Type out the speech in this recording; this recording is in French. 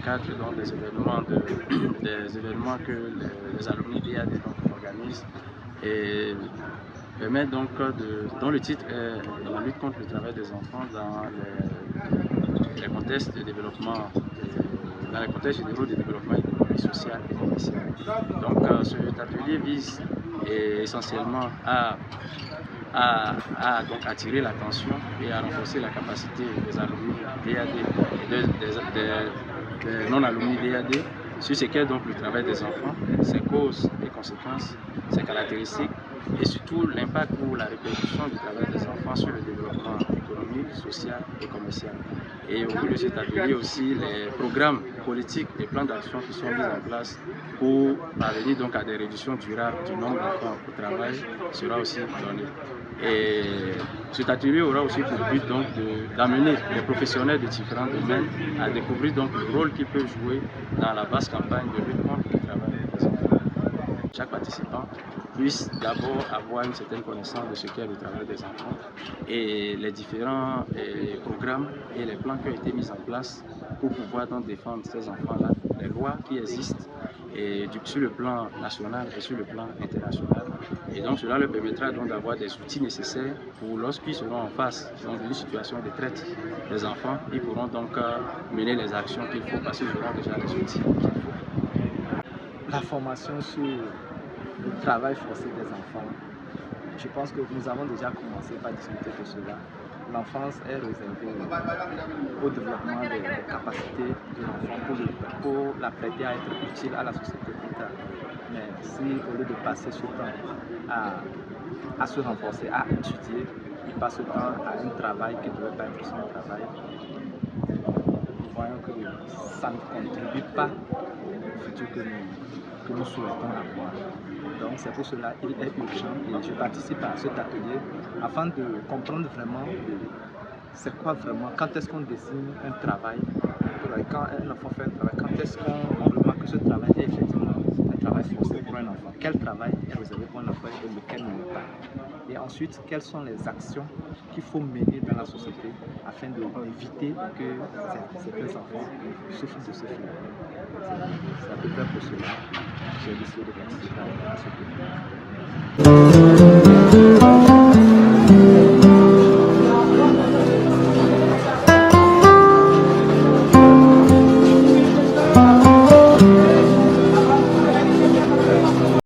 cadre donc, des événements que les alumni d'IAD organisent et permet donc dont le titre est la lutte contre le travail des enfants dans les contextes de développement, dans les contextes généraux de développement économique, social et commercial. Donc cet atelier vise essentiellement à donc attirer l'attention et à renforcer la capacité des alumni d'IAD et des non-alumni d'IAD sur ce qu'est donc le travail des enfants, ses causes et conséquences, ses caractéristiques et surtout l'impact ou la répercussion du travail des enfants sur le développement économique, social et commercial. Et au bout de cet atelier aussi, les programmes politiques et plans d'action qui sont mis en place pour parvenir donc à des réductions durables du nombre d'enfants au travail sera aussi donné. Et cet atelier aura aussi pour but donc d'amener les professionnels de différents domaines à découvrir donc le rôle qu'ils peuvent jouer dans la vaste campagne de lutte contre le travail des enfants. Chaque participant puisse d'abord avoir une certaine connaissance de ce qu'est le travail des enfants et les différents programmes et les plans qui ont été mis en place pour pouvoir donc défendre ces enfants-là, les lois qui existent et sur le plan national et sur le plan international. Et donc cela leur permettra donc d'avoir des outils nécessaires pour lorsqu'ils seront en face d'une situation de traite des enfants, ils pourront donc mener les actions qu'il faut parce qu'ils auront déjà les outils qu'il faut. La formation sur le travail forcé des enfants, je pense que nous avons déjà commencé par discuter de cela. L'enfance est réservée au développement des capacités de l'enfant pour l'apprêter à être utile à la société plus tard. Mais si au lieu de passer ce temps à se renforcer, à étudier, il passe ce temps à un travail qui ne devrait pas être son travail, nous voyons que ça ne contribue pas au futur que nous souhaitons avoir. Donc c'est pour cela qu'il est urgent et je participe à cet atelier afin de comprendre vraiment c'est quoi vraiment, quand est-ce qu'on désigne un travail, quand un enfant fait un travail, quand est-ce qu'on remarque que ce travail est effectivement un travail forcé pour un enfant, quel travail est réservé pour un enfant et lequel ne l'est pas. Et ensuite, quelles sont les actions qu'il faut mener dans la société afin d'éviter que certains enfants souffrent de ce phénomène. C'est à peu près pour cela que j'ai décidé de participer à ce phénomène.